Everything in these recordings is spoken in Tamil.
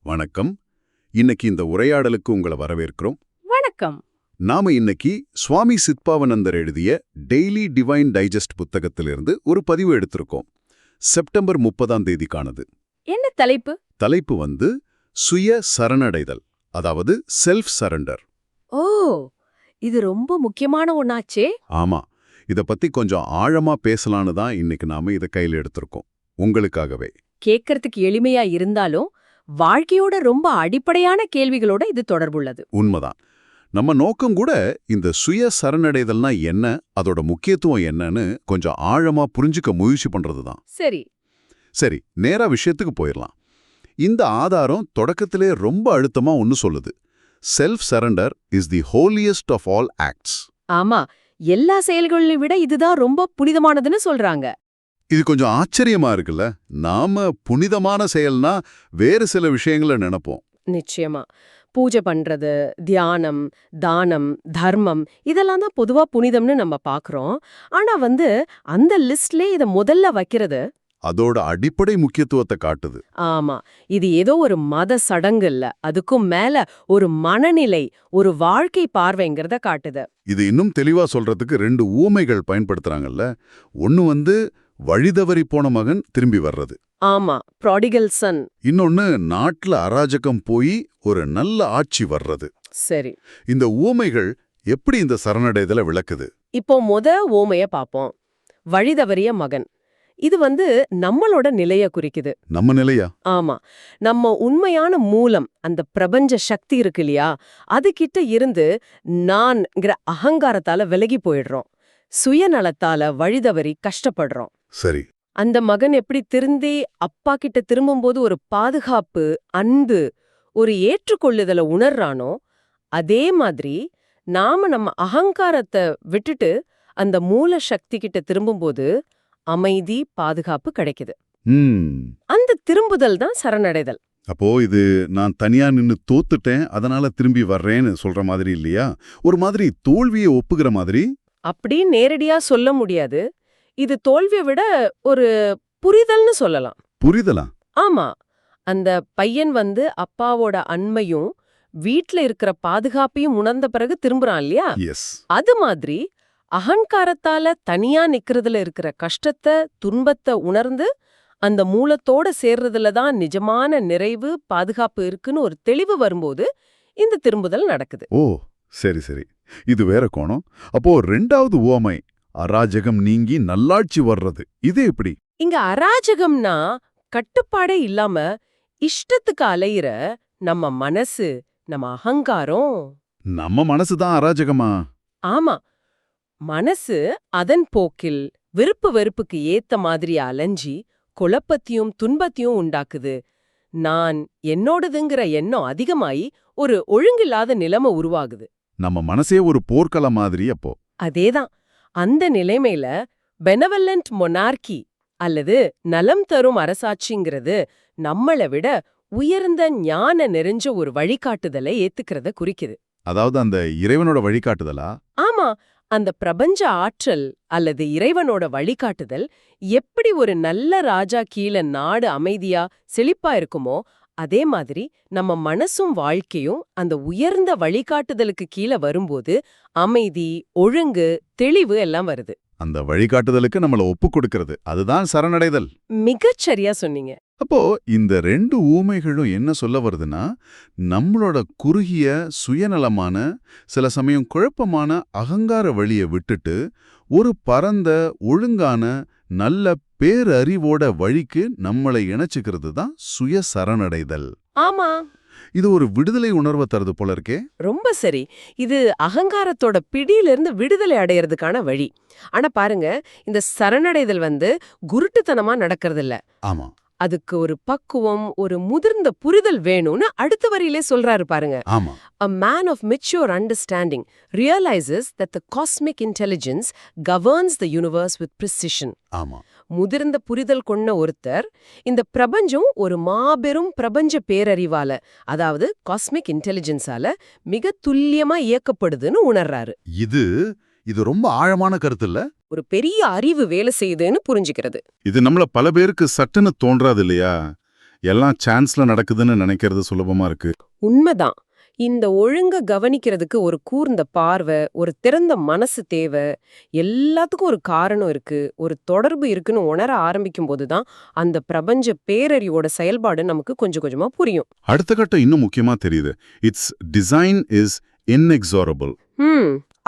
வணக்கம். இன்னைக்கு இந்த உரையாடலுக்கு உங்களை வரவேற்கிறோம். வணக்கம். நாம இன்னைக்கு சுவாமி சித்பாவனந்தர் எழுதிய டெய்லி டிவைன் டைஜஸ்ட் புத்தகத்திலிருந்து ஒரு பதிவு எடுத்திருக்கோம். செப்டம்பர் 30ஆம் தேதிக்கானது. என்ன தலைப்பு? தலைப்பு சுய சரணடைதல், அதாவது செல்ஃப் சரண்டர். ஓ, இது ரொம்ப முக்கியமான ஒண்ணாச்சே. ஆமா, இத பத்தி கொஞ்சம் ஆழமா பேசலான்னு தான் இன்னைக்கு நாம இதை கையில் எடுத்திருக்கோம், உங்களுக்காகவே. கேட்கறதுக்கு எளிமையா இருந்தாலும் வாழ்க்கையோட ரொம்ப அடிப்படையான கேள்விகளோட இது தொடர்புள்ளது. உண்மைதான். நம்ம நோக்கம் கூட இந்த சுய சரணடைதல்னா என்ன, அதோட முக்கியத்துவம் என்னன்னு கொஞ்சம் ஆழமா புரிஞ்சுக்க முயற்சி பண்றதுதான். சரி, நேரா விஷயத்துக்கு போயிடலாம். இந்த ஆதாரம் தொடக்கத்திலே ரொம்ப அழுத்தமா ஒன்னு சொல்லுது. Self surrender is the holiest of all acts. ஆமா, எல்லா செயல்களை விட இதுதான் ரொம்ப புனிதமானதுன்னு சொல்றாங்க. இது கொஞ்சம் ஆச்சரியமா இருக்குல்ல. நாம புனிதமான செயல்னா வேறு சில விஷயங்களை நினைப்போம். நிச்சயமா, பூஜை பண்றது, தியானம், தானம், தர்மம் இதெல்லாம் தான் பொதுவா புனிதம்னு நம்ம பாக்குறோம். ஆனா அந்த லிஸ்ட்ல இத முதல்ல வைக்கிறது அதோட அடிப்படை முக்கியத்துவத்தை காட்டுது. ஆமா, இது ஏதோ ஒரு மத சடங்கு இல்ல, அதுக்கும் மேல ஒரு மனநிலை, ஒரு வாழ்க்கை பார்வைங்கிறத காட்டுது. இது இன்னும் தெளிவா சொல்றதுக்கு 2 ஊமைகள் பயன்படுத்துறாங்கல்ல. ஒன்னு வழிதவறி போன மகன் திரும்பி வர்றது. ஆமா, ப்ராடிகல் சன். இன்னொன்னு நாட்டுல அராஜகம் போய் ஒரு நல்ல ஆட்சி வர்றது. சரி, இந்த ஊமைகள் எப்படி இந்த சரணடைதலை விளக்குது? இப்போ ஓமைய பாப்போம். வழிதவறிய மகன். இது நம்மளோட நிலைய குறிக்குது. நம்ம நிலையா? ஆமா, நம்ம உண்மையான மூலம், அந்த பிரபஞ்ச சக்தி இருக்கு இல்லையா, அது கிட்ட இருந்து நான்ங்கிற அகங்காரத்தால விலகி போயிடுறோம். சுயநலத்தால வழிதவறி கஷ்டப்படுறோம். சரி, அந்த மகன் எப்படி திருந்தி அப்பா கிட்ட திரும்பும்போது ஒரு பாதுகாப்பு, அன்பு, ஒரு ஏற்றுக்கொள்ளுதலை உணர்றானோ, அதே மாதிரி நாம நம்ம அகங்காரத்தை விட்டுட்டு அந்த மூல சக்தி கிட்ட திரும்பும்போது அமைதி, பாதுகாப்பு கிடைக்குது. அந்த திரும்புதல் தான் சரணடைதல். அப்போ இது நான் தனியா நின்னு தோத்துட்டேன், அதனால திரும்பி வர்றேன்னு சொல்ற மாதிரி இல்லையா? ஒரு மாதிரி தோல்வியை ஒப்புகிற மாதிரி. அப்படி நேரடியா சொல்ல முடியாது. இது தோல்வியை விட ஒரு புரிதல்னு சொல்லலாம். புரிதலா? ஆமா, அந்த பையன் அப்பாவோட அன்பையும் வீட்ல இருக்கிற பாதுகாப்பையும் உணர்ந்த பிறகு திரும்புறான் இல்லையா? அது மாதிரி அகங்காரத்தால தனியா நிக்கிறதுல இருக்கிற கஷ்டத்தை, துன்பத்தை உணர்ந்து அந்த மூலத்தோட சேர்றதுல தான் நிஜமான நிறைவு, பாதுகாப்பு இருக்குன்னு ஒரு தெளிவு வரும்போது இந்த திரும்புதல் நடக்குது. ஓ, சரி, இது வேற கோணம். அப்போ 2வது உவமை, அராஜகம் நீங்கி நல்லாட்சி வர்றது, இது எப்படி? இங்க அராஜகம்னா கட்டுப்பாடே இல்லாம இஷ்டத்துக்கு அலையிற நம்ம மனசு, நம்ம அகங்காரம். நம்ம மனசுதான் அராஜகமா? ஆமா, மனசு அதன் போக்கில் விருப்பு வெறுப்புக்கு ஏத்த மாதிரி அலைஞ்சி குழப்பத்தையும் துன்பத்தையும் உண்டாக்குது. நான் என்னோடதுங்கிற எண்ணம் அதிகமாயி ஒரு ஒழுங்கில்லாத நிலைமை உருவாகுது. நம்ம மனசே ஒரு போர்க்களம் மாதிரி. அப்போ அதேதான். அந்த நிலைமையில பெனவலண்ட் மொனார்கி அல்லது நலம் தரும் அரசாட்சிங்கிறது நம்மளை விட உயர்ந்த ஞான நெறிஞ்ச ஒரு வழிகாட்டுதலை ஏத்துக்கிறத குறிக்குது. அதாவது அந்த இறைவனோட வழிகாட்டுதலா? ஆமா, அந்த பிரபஞ்ச ஆற்றல் அல்லது இறைவனோட வழிகாட்டுதல் எப்படி ஒரு நல்ல ராஜா கீழ நாடு அமைதியா செழிப்பா இருக்குமோ, அதே மாதிரி நம்ம மனசும் வாழ்க்கையும் அந்த உயர்ந்த வழிகாட்டுதலுக்கு கீழே வரும்போது அமைதி, ஒழுங்கு, தெளிவு எல்லாம் வருது. அந்த வழிகாட்டுதலுக்கு நம்மள ஒப்பு கொடுக்கிறது, அதுதான் சரணடைதல். மிகச்சரியா சொன்னீங்க. அப்போ இந்த 2 ஊமைகளும் என்ன சொல்ல வருதுன்னா, நம்மளோட குறுகிய சுயநலமான, சில சமயம் குழப்பமான அகங்கார வழியை விட்டுட்டு ஒரு பரந்த, ஒழுங்கான, நல்ல பேரறிவோட வழிக்கு நம்மளை இணைச்சுக்கிறது தான் சுய சரணடைதல். ஆமா, இது ஒரு விடுதலை உணர்வை தருது போல இருக்கே. ரொம்ப சரி. இது அகங்காரத்தோட பிடியிலிருந்து விடுதலை அடையறதுக்கான வழி. ஆனா பாருங்க, இந்த சரணடைதல் குருட்டுத்தனமா நடக்கிறது இல்ல. ஆமா, அதுக்கு ஒரு பக்குவம், ஒரு முதிர்ந்த புரிதல் வேணும்னு அடுத்த வரியிலே சொல்றாரு பாருங்க. ஆமா. A man of mature understanding realizes that the cosmic intelligence governs the universe with precision. ஆமா. முதிர்ந்த புரிதல் கொண்ட ஒருத்தர் இந்த பிரபஞ்சம் ஒரு மாபெரும் பிரபஞ்ச பேரறிவால, அதாவது காஸ்மிக் இன்டெலிஜென்ஸால மிக துல்லியமா இயக்கப்படுதுன்னு உணர்றாரு. இது ரொம்ப ஆழமான கருத்து இல்ல? ஒரு பெரிய அறிவு வேலை செய்யுதுன்னு புரிஞ்சுக்கிறது. இது நம்மள பல பேருக்கு சட்டுன்னு தோன்றாது இல்லையா? எல்லாம் சான்ஸ்ல நடக்குதுன்னு நினைக்கிறது சுலபமா இருக்கு. உண்மைதான். இந்த ஒழுங்க கவனிக்கிறதுக்கு ஒரு கூர்ந்த பார்வை, ஒரு திறந்த மனசு தேவை. எல்லாத்துக்கும் ஒரு காரணம் இருக்கு, ஒரு தொடர்பு இருக்குன்னு உணர ஆரம்பிக்கும் போதுதான் அந்த பிரபஞ்ச பேரறிவோட செயல்பாடு நமக்கு கொஞ்சம் கொஞ்சமா புரியும். அடுத்த கட்டம் இன்னும் முக்கியமா தெரியுது. It's design is inexorable.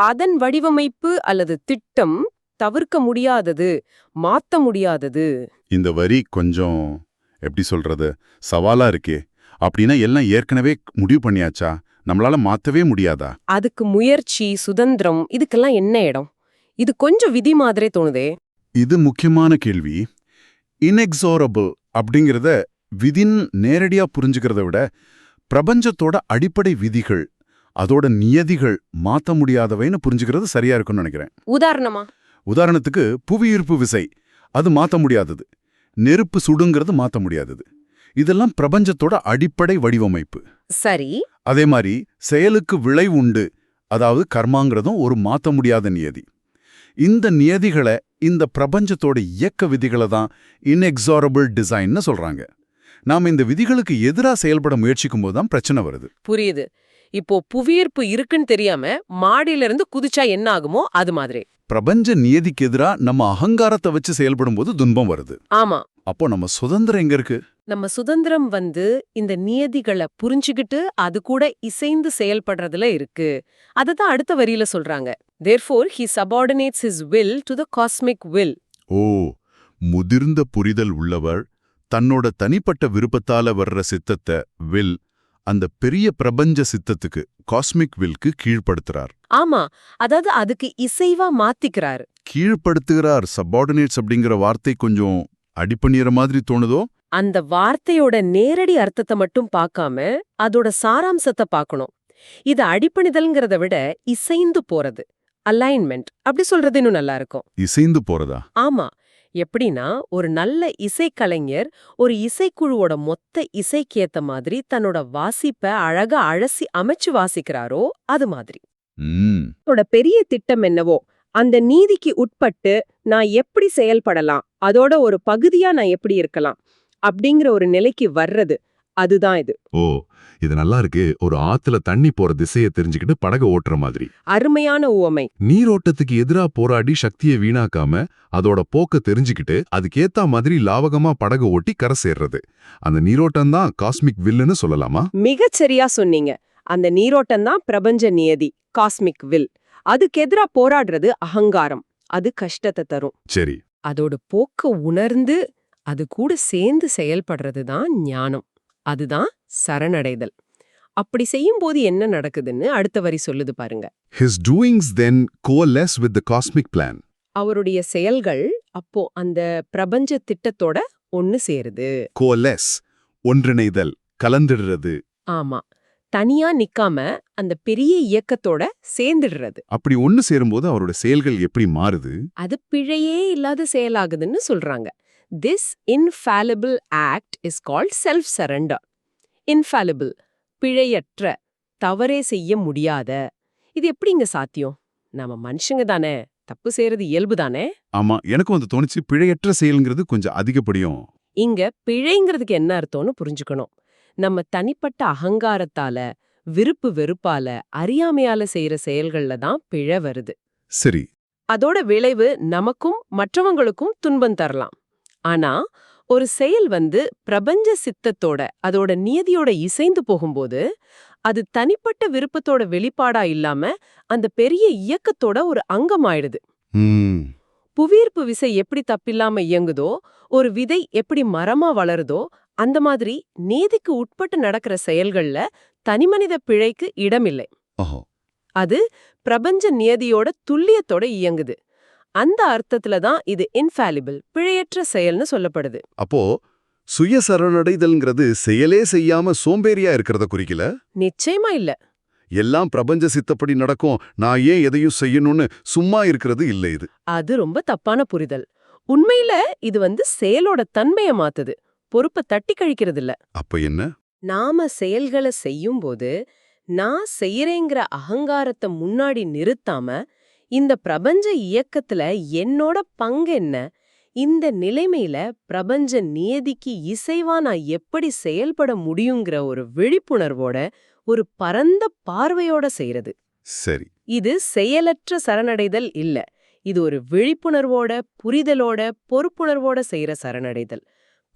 அதன் வடிவமைப்பு அல்லது திட்டம் தவிர்க்க முடியாதது, மாத்த முடியாதது. இந்த வரி கொஞ்சம் எப்படி சொல்றது, சவாலா இருக்கே. அப்படின்னா எல்லாம் ஏற்கனவே முடிவு பண்ணியாச்சா, நம்மளால மாத்தவே முடியாதா? அதுக்கு முயற்சி, சுதந்திரம், இதுக்கெல்லாம் என்ன இடம்? இது கொஞ்சம் விதி மாதிரி தோணுதே. இது முக்கியமான கேள்வி. inexorable அப்படிங்கிறத விதின் நேரடியா புரிஞ்சுக்கிறத விட பிரபஞ்சத்தோட அடிப்படை விதிகள், அதோட நியதிகள் மாத்த முடியாதவைன்னு புரிஞ்சுக்கிறது சரியா இருக்கும்னு நினைக்கிறேன். உதாரணத்துக்கு புவியீர்ப்பு விசை, அது மாத்த முடியாதது. நெருப்பு சுடுங்கிறது மாத்த முடியாதது. இதெல்லாம் பிரபஞ்சத்தோட அடிப்படை வடிவமைப்பு. சரி. அதே மாதிரி செயலுக்கு விளைவு உண்டு, அதாவது கர்மாங்கிறதும் ஒரு மாத்த முடியாத நியதி. இந்த நியதிகளை, இந்த பிரபஞ்சத்தோட இயக்க விதிகளை தான் inexorable டிசைன்னு சொல்றாங்க. நாம இந்த விதிகளுக்கு எதிரா செயல்பட முயற்சிக்கும் போதுதான் பிரச்சனை வருது. புரியுது. இப்போ புவியீர்ப்பு இருக்குன்னு தெரியாம மாடியில இருந்து குதிச்சா என்ன ஆகுமோ அது மாதிரி. பிரபஞ்ச நியதிக்கு எதிரா நம்ம அகங்காரத்தை வச்சு செயல்படும் போது துன்பம் வருது. ஆமா. அப்போ நம்ம சுதந்திரம் எங்க இருக்கு? நம்ம சுதந்திரம் இந்த நியதிகளை புரிஞ்சுக்கிட்டு அது கூட இசைந்து செயல்படுறதுல இருக்கு. அததான் அடுத்த வரியில சொல்றாங்க. Therefore he subordinates his will to the cosmic will. ஓ, முதிர்ந்த புரிதல் உள்ளவர் தன்னோட தனிப்பட்ட விருப்பத்தால வர்ற சித்தத்தை வில் அந்த பெரிய பிரபஞ்ச சித்தத்துக்கு, காஸ்மிக் வில்க்கு கீழ்ப்படுத்துறார். ஆமா, அதாவது அதுக்கு இசைவா மாத்திக்கிறார். கீழ்ப்படுத்துகிறார். சபார்டினேட்ஸ் அப்படிங்கிற வார்த்தை கொஞ்சம் அடிப்பணியற மாதிரி தோணுதோ? அந்த வார்த்தையோட நேரடி அர்த்தத்தை மட்டும் பார்க்காம அதோட சாராம்சத்தை பார்க்கணும். இது அடிப்பணிதல்ங்கிறத விட இசைந்து போறது, அலைன்மெண்ட் அப்படி சொல்றது இன்னும் நல்லா இருக்கும். இசைந்து போறதா? ஆமா. எப்படின்னா, ஒரு நல்ல இசைக்கலைஞர் ஒரு இசைக்குழுவோட மொத்த இசைக்கேத்த மாதிரி தன்னோட வாசிப்பை அழகா அழசி அமைச்சு வாசிக்கிறாரோ அது மாதிரி. பெரிய திட்டம் என்னவோ அந்த நீதிக்கு உட்பட்டு நான் எப்படி செயல்படலாம், அதோட ஒரு பகுதியா நான் எப்படி இருக்கலாம் அப்படிங்கிற ஒரு நிலைக்கு வர்றது, அதுதான் இது. ஓ, இது நல்லா இருக்கு. ஒரு ஆத்துல தண்ணி போற திசையை தெரிஞ்சுக்கிட்டு படகு ஓட்டுற மாதிரி. அருமையான உவமை. நீரோட்டத்துக்கு எதிரா போராடி சக்தியை வீணாக்காம அதோட போக்க தெரிஞ்சுக்கிட்டு அதுக்கேத்த மாதிரி லாவகமா படகு ஓட்டி கரை சேர்றது, அந்த நீரோட்டம் தான் காஸ்மிக் வில்லுன்னு சொல்லலாமா? மிகச்சரியா சொன்னீங்க. அந்த நீரோட்டம் தான் பிரபஞ்ச நியதி, காஸ்மிக் வில். அதுக்கு எதிரா போராடுறது அகங்காரம், அது கஷ்டத்தை தரும். சரி. அதோட போக்க உணர்ந்து அது கூட சேர்ந்து செயல்படுறது தான் ஞானம், அதுதான் சரணடைதல். அப்படி செய்யும் போது என்ன நடக்குதுன்னு அடுத்த வரி சொல்லுது பாருங்க. His doings then coalesce with the cosmic plan. அவருடைய செயல்கள் அப்போ அந்த பிரபஞ்ச திட்டத்தோட ஒன்னு சேருது. coalesce, ஒன்றிணைதல், கலந்துடுறது. ஆமா, தனியா நிக்காம அந்த பெரிய இயக்கத்தோட சேர்ந்துடுறது. அப்படி ஒன்னு சேரும்போது அவரோட செயல்கள் எப்படி மாறுது? அது பிழையே இல்லாத செயலாகுதுன்னு சொல்றாங்க. This infallible act is called self-surrender. Infallible, பிழையற்ற, தவறே செய்ய முடியாத. இது எப்படிங்க சாத்தியம்? நாம மனுஷங்க தானே, தப்பு செய்யறது இயல்பு தானே? ஆமா, எனக்கும் வந்து தோணுச்சு. பிழையற்ற செயல்ங்கிறது கொஞ்சம் அதிகப்படியும். இங்க பிழைங்கிறதுக்கு என்ன அர்த்தம்னு புரிஞ்சுக்கணும். நம்ம தனிப்பட்ட அகங்காரத்தால, விருப்பு வெறுப்பால, அறியாமையால செய்யற செயல்கள்ல தான் பிழை வருது. சரி. அதோட விளைவு நமக்கும் மற்றவங்களுக்கும் துன்பம் தரலாம். ஆனா ஒரு செயல் பிரபஞ்ச சித்தத்தோட, அதோட நியதியோட இசைந்து போகும்போது அது தனிப்பட்ட விருப்பத்தோட வெளிப்பாடா இல்லாம அந்த பெரிய இயக்கத்தோட ஒரு அங்கமாயிடுது. புவியீர்ப்பு விசை எப்படி தப்பில்லாம இயங்குதோ, ஒரு விதை எப்படி மரமா வளருதோ, அந்த மாதிரி நீதிக்கு உட்பட்டு நடக்கிற செயல்கள்ல தனிமனித பிழைக்கு இடமில்லை. அது பிரபஞ்ச நியதியோட துல்லியத்தோட இயங்குது. அந்த அர்த்தத்துல தான் இது இன்ஃபாலிபிள், பிழையற்ற செயல்னு சொல்லப்படுது. அப்போ சுயசரணடைதல்ங்கிறது செயலே செய்யாம சோம்பேறியா இருக்கிறத குறிக்கல? நிச்சயமா இல்ல. எல்லாம் பிரபஞ்ச சித்தப்படி நடக்கும், நான் ஏன் எதையும் செய்யணும்னு சும்மா இருக்கிறது இல்ல இது. அது ரொம்ப தப்பான புரிதல். உண்மையில இது செயலோட தன்மையை மாத்துது, பொறுப்பை தட்டி கழிக்கிறது இல்ல. அப்ப என்ன? நாம செயல்களை செய்யும் போது நான் செய்யறேங்கிற அகங்காரத்தை முன்னாடி நிறுத்தாம இந்த பிரபஞ்ச இயக்கத்துல என்னோட பங்கு என்ன, இந்த நிலைமையில பிரபஞ்ச நியதிக்கு இசைவா நான் எப்படி செயல்பட முடியுங்கிற ஒரு விழிப்புணர்வோட ஒரு பரந்த பார்வையோட செய்யறது. சரி. இது செயலற்ற சரணடைதல் இல்ல. இது ஒரு விழிப்புணர்வோட, புரிதலோட, பொறுப்புணர்வோட செய்யற சரணடைதல்.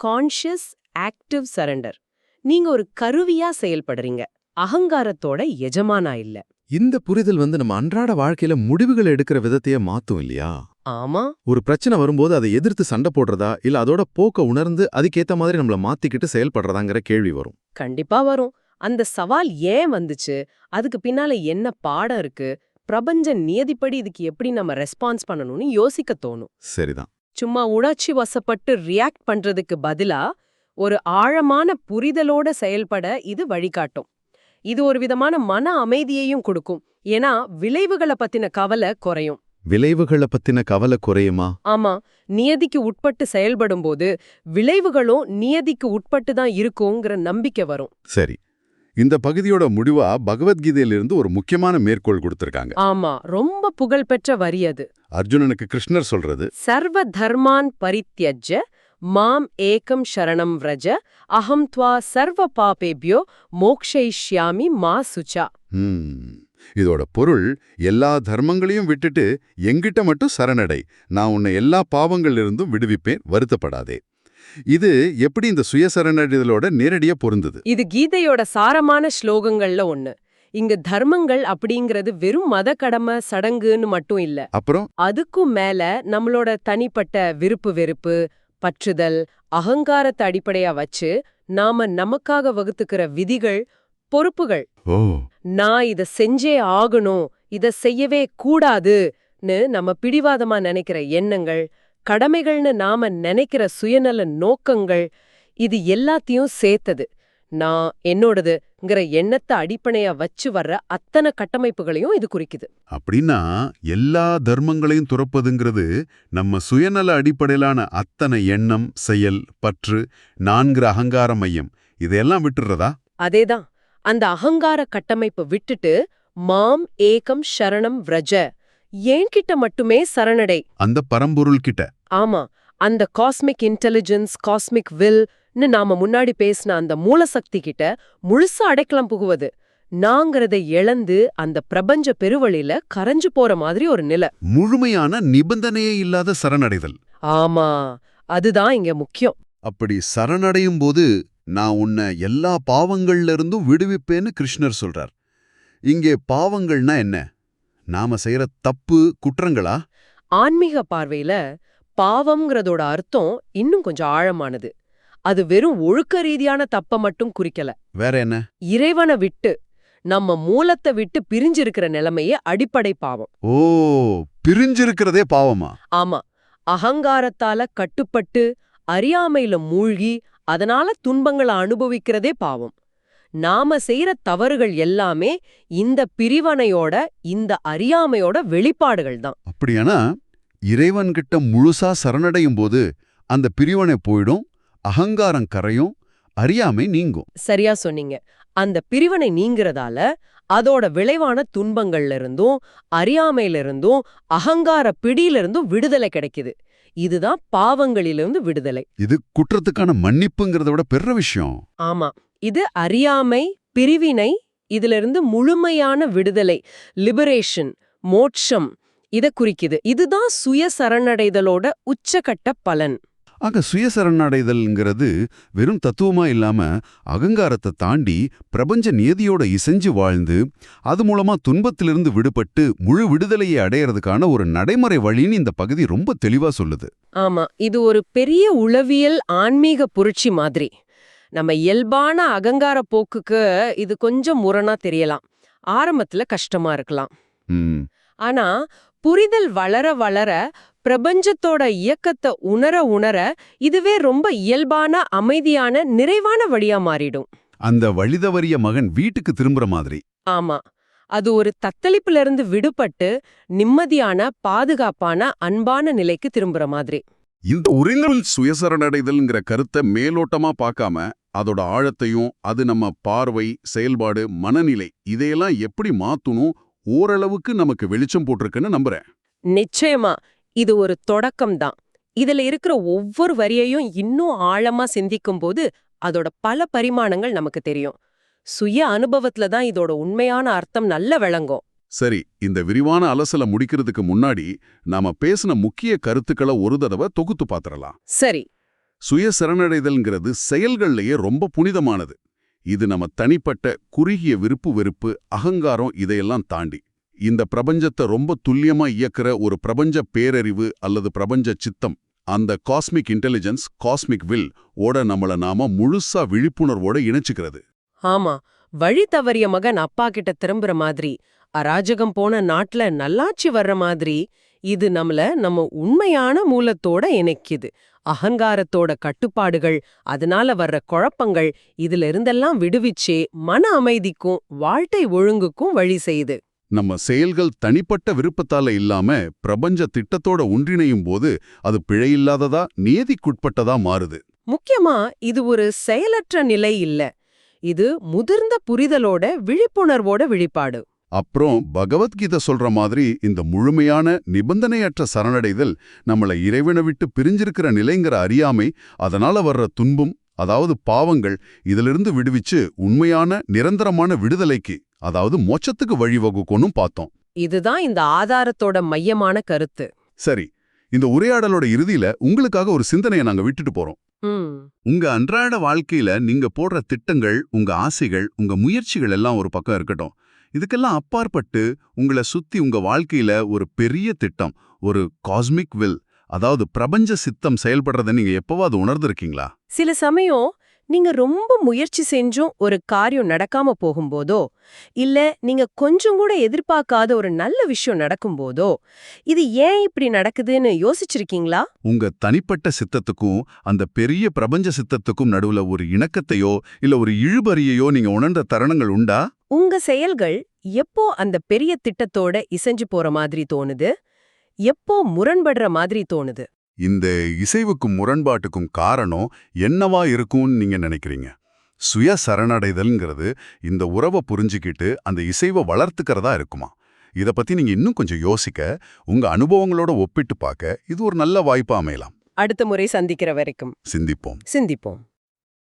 Conscious active surrender. நீங்க ஒரு கருவியா செயல்படுறீங்க, அகங்காரத்தோட எஜமானா இல்ல. இந்த புரிதல் நம்ம அன்றாட வாழ்க்கையில முடிவுகள் எடுக்கிற விதத்தையே மாத்தும் இல்லையா? ஆமா. ஒரு பிரச்சனை வரும்போது அதை எதிர்த்து சண்டை போடுறதா இல்ல அதோட போக்க உணர்ந்து அதுக்கேத்த மாதிரி நம்மள மாத்திக்கிட்டு செயல்படுறதாங்கிற கேள்வி வரும். கண்டிப்பா வரும். அந்த சவால் ஏன் வந்துச்சு, அதுக்கு பின்னால என்ன பாடம் இருக்கு, பிரபஞ்ச நியதிப்படி இதுக்கு எப்படி நம்ம ரெஸ்பான்ஸ் பண்ணணும்னு யோசிக்க தோணும். சரிதான். சும்மா உணர்ச்சி வசப்பட்டு ரியாக்ட் பண்றதுக்கு பதிலா ஒரு ஆழமான புரிதலோட செயல்பட இது வழிகாட்டும். இது ஒரு விதமான மன அமைதியையும் கொடுக்கும். ஏன்னா விளைவுகளை பத்தின கவலை குறையும். விளைவுகளை பத்தின கவலை குறையுமா? ஆமா. நியதிக்கு உட்பட்டு செயல்படும்போது விளைவுகளும் நியதிக்கு உட்பட்டு தான் இருக்குங்கிற நம்பிக்கை வரும். சரி. இந்த பகுதியோட முடிவா பகவத்கீதையிலிருந்து ஒரு முக்கியமான மேற்கோள் கொடுத்திருக்காங்க. ஆமா, ரொம்ப புகழ்பெற்ற வரி அது. அர்ஜுனனுக்கு கிருஷ்ணர் சொல்றது, சர்வ தர்மான் பரித்யஜ்ய மாம் ஏகம் சரணம் व्रज அஹம் த்வா சர்வ பாபேப்யோ மோக்ஷயிஷ்யாமி மா சுச்சா. இதோட பொருள், எல்லா தர்மங்களையும் விட்டுட்டு எங்கிட்ட மட்டும் சரணடை, நான் உன்னை எல்லா பாவங்களிலிருந்தும் விடுவிப்பேன், வருத்தப்படாதே. இது எப்படி இந்த சுயசரணடைதலோட நேரடியா பொருந்தது? இது கீதையோட சாரமான ஸ்லோகங்கள்ல ஒண்ணு. இங்க தர்மங்கள் அப்படிங்கிறது வெறும் மத கடமை சடங்குன்னு மட்டும் இல்ல. அப்புறம் அதுக்கும் மேல நம்மளோட தனிப்பட்ட விருப்பு வெறுப்பு, பற்றுதல், அகங்காரத்தை அடிப்படையா வச்சு நாம நமக்காக வகுத்துக்கிற விதிகள், பொறுப்புகள். நான் இத செஞ்சே ஆகணும், இத செய்யவே கூடாதுன்னு நம்ம பிடிவாதமா நினைக்கிற எண்ணங்கள், கடமைகள்னு நாம நினைக்கிற சுயநல நோக்கங்கள், இது எல்லாத்தையும் சேர்த்தது. நான் என்னோடதுங்கிற எண்ணத்தை அடிப்படையா வச்சு வர்ற அத்தனை கட்டமைப்புகளையும் இது குறிக்குது. அப்படின்னா எல்லா தர்மங்களையும் துறப்பதுங்கிறது நம்ம சுயநல அடிப்படையிலான அத்தனை எண்ணம், செயல், பற்று, நான்கிற அகங்கார மையம் இதையெல்லாம் விட்டுறதா? அதேதான். அந்த அகங்கார கட்டமைப்பை விட்டுட்டு மாம் ஏகம் சரணம் व्रज, ஏன்கிட்ட மட்டுமே சரணடை. அந்த பரம்பொருள் கிட்ட. ஆமா, அந்த காஸ்மிக் இன்டெலிஜென்ஸ், காஸ்மிக் வில்னு நாம முன்னாடி பேசின அந்த மூலசக்தி கிட்ட முழுசா அடைக்கலம் புகுவது. நாங்கிறதை இழந்து அந்த பிரபஞ்ச பெருவழியில கரைஞ்சு போற மாதிரி ஒரு நிலை. முழுமையான நிபந்தனையே இல்லாத சரணடைதல். ஆமா, அதுதான் இங்க முக்கியம். அப்படி சரணடையும் போது நான் உன்னை எல்லா பாவங்கள்ல இருந்தும் விடுவிப்பேன்னு கிருஷ்ணர் சொல்றார். இங்கே பாவங்கள்னா என்ன? நாம செய்யற தப்பு, குற்றங்களா? ஆன்மீக பார்வையில பாவம்ங்கிறதோட அர்த்தம் இன்னும் கொஞ்சம் ஆழமானது. அது வெறும் ஒழுக்க ரீதியான தப்ப மட்டும் குறிக்கல. வேற என்ன? இறைவனை விட்டு, நம்ம மூலத்தை விட்டு பிரிஞ்சிருக்கிற நிலைமையே அடிப்படை பாவம். ஓ, பிரிஞ்சிருக்கிறதே பாவமா? ஆமா. அகங்காரத்தால கட்டுப்பட்டு அறியாமையில மூழ்கி அதனால துன்பங்களை அனுபவிக்கிறதே பாவம். நாம செய்யற தவறுகள் எல்லாமே இந்த பிரிவனையோட, இந்த அறியாமையோட வெளிப்பாடுகள் தான். அப்படியானா இறைவன்கிட்ட முழுசா சரணடையும் போது அந்த பிரிவனை போயிடும், அகங்காரம் கரையும், அறியாமை நீங்கும். சரியா சொன்னீங்க. அந்த பிரிவனை நீங்கிறதால அதோட விளைவான துன்பங்கள்ல இருந்தும், அறியாமையில இருந்தும், அகங்கார பிடியிலிருந்தும் விடுதலை கிடைக்குது. இதுதான் பாவங்களிலிருந்து விடுதலை. இது குற்றத்துக்கான மன்னிப்புங்கிறத விட பெரிய விஷயம். ஆமா, இது அறியாமை, பிரிவினை, இதிலிருந்து முழுமையான விடுதலை, லிபரேஷன், மோட்சம் இத குறிக்குது. இதுதான் சுய சரணடைதலோட உச்சகட்ட பலன். ஆக சுயசரணடைதல்ங்கிறது வெறும் தத்துவமா இல்லாம அகங்காரத்தை தாண்டி பிரபஞ்ச நியதியோட இசைஞ்சு வாழ்ந்து அது மூலமா துன்பத்திலிருந்து விடுபட்டு முழு விடுதலையை அடையறதுக்கான ஒரு நடைமுறை வழின்னு இந்த பகுதி ரொம்ப தெளிவா சொல்லுது. ஆமா, இது ஒரு பெரிய உளவியல் ஆன்மீக புரட்சி மாதிரி. நம்ம இயல்பான அகங்கார போக்குக்கு இது கொஞ்சம் முரணா தெரியலாம், ஆரம்பத்துல கஷ்டமா இருக்கலாம். ஆனா புரிதல் வளர வளர, பிரபஞ்சத்தோட இயக்கத்தை உணர உணர இதுவே ரொம்ப இயல்பான, அமைதியான, நிறைவான வழியா மாறிடும். அந்த வழிதவறிய மகன் வீட்டுக்கு திரும்புற மாதிரி. ஆமா, அது ஒரு தத்தளிப்புல இருந்து விடுபட்டு நிம்மதியான, பாதுகாப்பான, அன்பான நிலைக்கு திரும்புற மாதிரி. இந்த உரைநடல் சுயசரணடைதல்ங்கிற கருத்தை மேலோட்டமா பார்க்காம அதோட ஆழத்தையும், அது நம்ம பார்வை, செயல்பாடு, மனநிலை இதையெல்லாம் எப்படி மாத்தணும் ஓரளவுக்கு நமக்கு வெளிச்சம் போட்டிருக்குன்னு நம்புறேன். நிச்சயமா இது ஒரு தொடக்கம் தான். இதுல இருக்கிற ஒவ்வொரு வரியையும் இன்னும் ஆழமா சிந்திக்கும்போது அதோட பல பரிமாணங்கள் நமக்கு தெரியும். சுய அனுபவத்துல தான் இதோட உண்மையான அர்த்தம் நல்ல விளங்கும். சரி, இந்த விரிவான அலசல முடிக்கிறதுக்கு முன்னாடி நாம பேசின முக்கிய கருத்துக்களை ஒரு தடவை தொகுத்து பாத்திரலாம். சரி. சுய சரணடைதல்ங்கிறது செயல்கள்லயே ரொம்ப புனிதமானது. இது நம்ம தனிப்பட்ட குறுகிய விருப்பு வெறுப்பு, அகங்காரம் இதையெல்லாம் தாண்டி இந்த பிரபஞ்சத்தை ரொம்ப துல்லியமா இயக்குற ஒரு பிரபஞ்ச பேரறிவு அல்லது பிரபஞ்ச சித்தம், அந்த காஸ்மிக் இன்டெலிஜென்ஸ், காஸ்மிக் வில் ஓட நம்மள நாம முழுசா விழிப்புணர்வோட இணைச்சுக்கிறது. ஆமா, வழி தவறிய மகன் அப்பா கிட்ட திரும்புற மாதிரி, அராஜகம் போன நாட்டுல நல்லாட்சி வர்ற மாதிரி, இது நம்ம உண்மையான மூலத்தோட இணைக்குது. அகங்காரத்தோட கட்டுப்பாடுகள், அதனால வர்ற குழப்பங்கள், இதுல இருந்தெல்லாம் விடுவிச்சே மன அமைதிக்கும் வாழ்க்கை ஒழுங்குக்கும் வழி செய்யுது. நம்ம செயல்கள் தனிப்பட்ட விருப்பத்தால இல்லாம பிரபஞ்ச திட்டத்தோட ஒன்றிணையும் போது அது பிழையில்லாததா, நியதிக்குட்பட்டதா மாறுது. முக்கியமா இது ஒரு செயலற்ற நிலை இல்ல, இது முதிர்ந்த புரிதலோட விழிப்புணர்வோட வெளிப்பாடு. அப்புறம் பகவத்கீதை சொல்ற மாதிரி இந்த முழுமையான நிபந்தனையற்ற சரணடைதல் நம்மள இறைவனை விட்டு பிரிஞ்சிருக்கிற நிலைங்கிற அறியாமை, அதனால வர்ற துன்பம், அதாவது பாவங்கள், இதிலிருந்து விடுவிச்சு உண்மையான நிரந்தரமான விடுதலைக்கு, அதாவது மோட்சத்துக்கு வழிவகுக்கணும் பார்த்தோம். இதுதான் இந்த ஆதாரத்தோட மையமான கருத்து. சரி, இந்த உரையாடலோட இறுதியில உங்களுக்காக ஒரு சிந்தனையை நாங்க விட்டுட்டு போறோம். உங்க அன்றாட வாழ்க்கையில நீங்க போடுற திட்டங்கள், உங்க ஆசைகள், உங்க முயற்சிகள் எல்லாம் ஒரு பக்கம் இருக்கட்டும். இதுக்கெல்லாம் அப்பாற்பட்டு உங்களை சுத்தி உங்க வாழ்க்கையில ஒரு பெரிய திட்டம், ஒரு காஸ்மிக் வில், அதாவது பிரபஞ்ச சித்தம் செயல்படுறத நீங்க எப்பவாவது உணர்ந்திருக்கீங்களா? சில சமயம் நீங்க ரொம்ப முயற்சி செஞ்சும் ஒரு காரியம் நடக்காம போகும்போதோ, இல்ல நீங்க கொஞ்சம் கூட எதிர்பார்க்காத ஒரு நல்ல விஷயம் நடக்கும்போதோ, இது ஏன் இப்படி நடக்குதுன்னு யோசிச்சிருக்கீங்களா? உங்க தனிப்பட்ட சித்தத்துக்கும் அந்த பெரிய பிரபஞ்ச சித்தத்துக்கும் நடுவுல ஒரு இணக்கத்தையோ இல்ல ஒரு இழுபறியையோ நீங்க உணர்ந்த தருணங்கள் உண்டா? உங்க செயல்கள் எப்போ அந்த பெரிய திட்டத்தோட இசைஞ்சு போற மாதிரி தோணுது, எப்போ முரண்படுற மாதிரி தோணுது? இந்த இசைவுக்கும் முரண்பாட்டுக்கும் காரணம் என்னவா இருக்கும்னு நீங்க நினைக்கிறீங்க? சுய சரணடைதல்ங்கிறது இந்த உறவை புரிஞ்சுக்கிட்டு அந்த இசைவை வளர்த்துக்கிறதா இருக்குமா? இத பத்தி நீங்க இன்னும் கொஞ்சம் யோசிக்க, உங்க அனுபவங்களோட ஒப்பிட்டு பார்க்க இது ஒரு நல்ல வாய்ப்பா அமையலாம். அடுத்த முறை சந்திக்கிற வரைக்கும் சிந்திப்போம். சிந்திப்போம்.